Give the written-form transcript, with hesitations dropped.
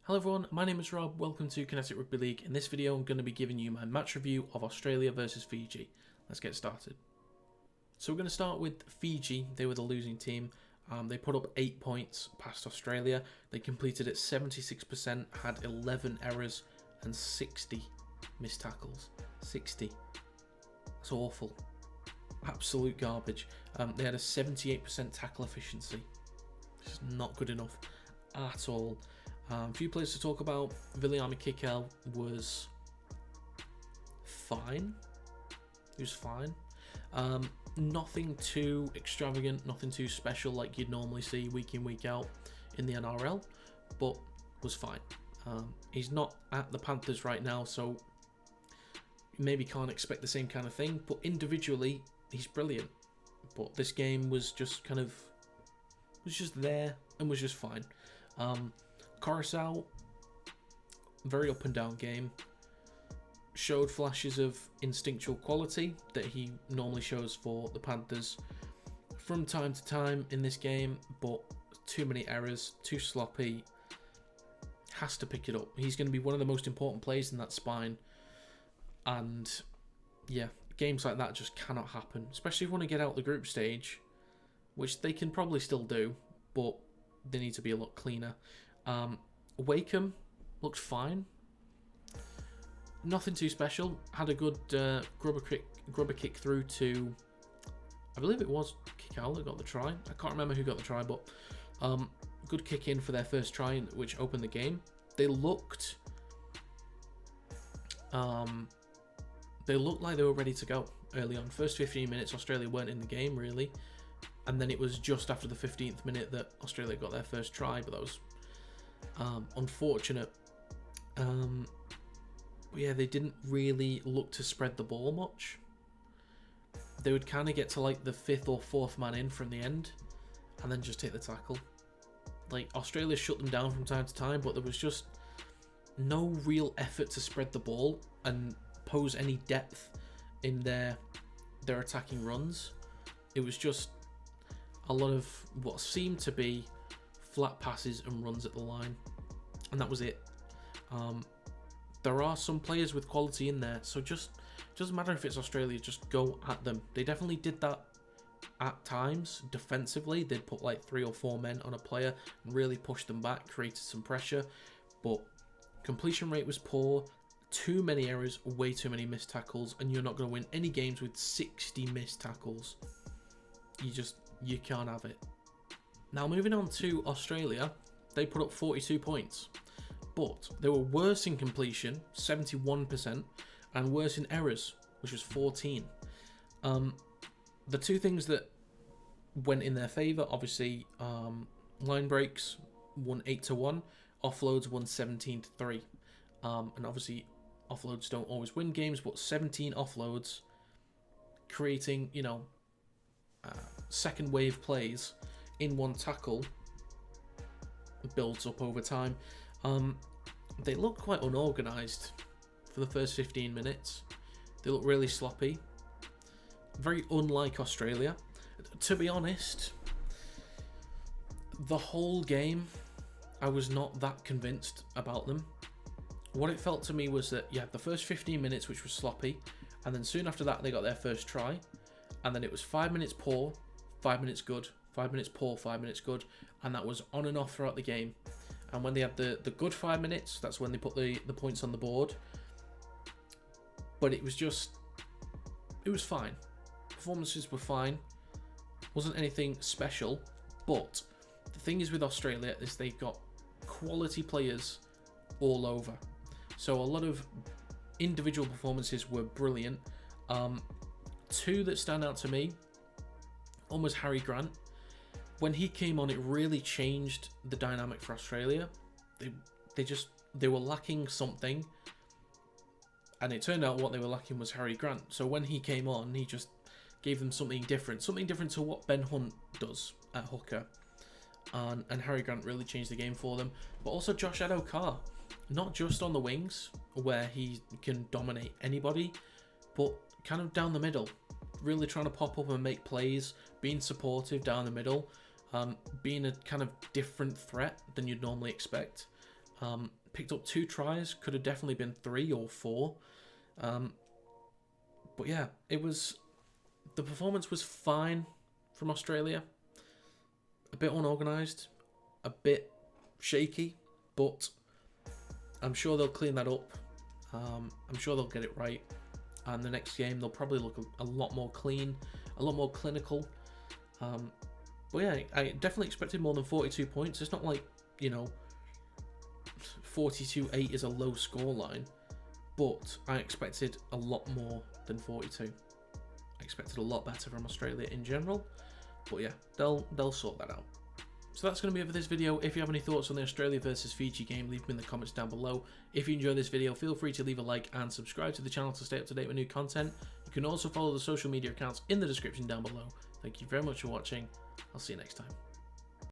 Hello everyone, my name is Rob, welcome to Kinetic Rugby League. In this video I'm going to be giving you my match review of Australia versus Fiji. Let's get started. So we're going to start with Fiji. They were the losing team. They put up 8 points past Australia. They completed at 76%, had 11 errors and 60 missed tackles. 60. That's awful. Absolute garbage. They had a 78% tackle efficiency. It's not good enough at all. A few players to talk about. Viliami Kikau was fine. He was fine. Nothing too extravagant, nothing too special like you'd normally see week in, week out in the NRL, but was fine. He's not at the Panthers right now, so maybe can't expect the same kind of thing, but individually, he's brilliant. But this game was just was just there and was just fine. Coruscant, very up and down game. Showed flashes of instinctual quality that he normally shows for the Panthers from time to time in this game, but too many errors, too sloppy. Has to pick it up. He's going to be one of the most important players in that spine. And yeah, games like that just cannot happen, especially if you want to get out the group stage, which they can probably still do, but they need to be a lot cleaner. Wakeham looked fine. Nothing too special. Had a good grubber kick through to, I believe it was Kikau that got the try. I can't remember who got the try, but good kick in for their first try, which opened the game. They looked like they were ready to go early on. First 15 minutes, Australia weren't in the game really, and then it was just after the 15th minute that Australia got their first try, but that was unfortunate. But yeah, they didn't really look to spread the ball much. They would kind of get to like the 5th or 4th man in from the end and then just take the tackle. Like, Australia shut them down from time to time, but there was just no real effort to spread the ball and pose any depth in their attacking runs. It was just a lot of what seemed to be flat passes and runs at the line, and that was it. There are some players with quality in there, so just doesn't matter if it's Australia, just go at them. They definitely did that at times defensively. They'd put like 3 or 4 men on a player and really push them back, created some pressure, but completion rate was poor. Too many errors, way too many missed tackles, and you're not going to win any games with 60 missed tackles. You can't have it. Now, moving on to Australia, they put up 42 points, but they were worse in completion, 71%, and worse in errors, which was 14. The two things that went in their favour, obviously, line breaks won 8-1, offloads won 17-3, and obviously offloads don't always win games, but 17 offloads, creating, second wave plays in one tackle builds up over time. They looked quite unorganised for the first 15 minutes. They looked really sloppy. Very unlike Australia. To be honest, the whole game, I was not that convinced about them. What it felt to me was that you had the first 15 minutes, which was sloppy, and then soon after that, they got their first try, and then it was 5 minutes poor, 5 minutes good, 5 minutes poor, 5 minutes good, and that was on and off throughout the game. And when they had the good 5 minutes, that's when they put the points on the board. But it was fine. Performances were fine. Wasn't anything special. But the thing is with Australia is they've got quality players all over. So a lot of individual performances were brilliant. Two that stand out to me, one was Harry Grant. When he came on, it really changed the dynamic for Australia. They were lacking something, and it turned out what they were lacking was Harry Grant. So when he came on, he just gave them something different to what Ben Hunt does at hooker, and Harry Grant really changed the game for them. But also Josh Addo-Carr, not just on the wings where he can dominate anybody, but kind of down the middle, really trying to pop up and make plays, being supportive down the middle. being a kind of different threat than you'd normally expect. Picked up 2 tries, could have definitely been 3 or 4. But yeah, the performance was fine from Australia. A bit unorganised, a bit shaky, but I'm sure they'll clean that up. I'm sure they'll get it right. And the next game, they'll probably look a lot more clean, a lot more clinical. But yeah, I definitely expected more than 42 points. It's not like, 42-8 is a low scoreline, but I expected a lot more than 42. I expected a lot better from Australia in general, but yeah, they'll sort that out. So that's going to be it for this video. If you have any thoughts on the Australia versus Fiji game, leave them in the comments down below. If you enjoyed this video, feel free to leave a like and subscribe to the channel to stay up to date with new content. You can also follow the social media accounts in the description down below. Thank you very much for watching. I'll see you next time.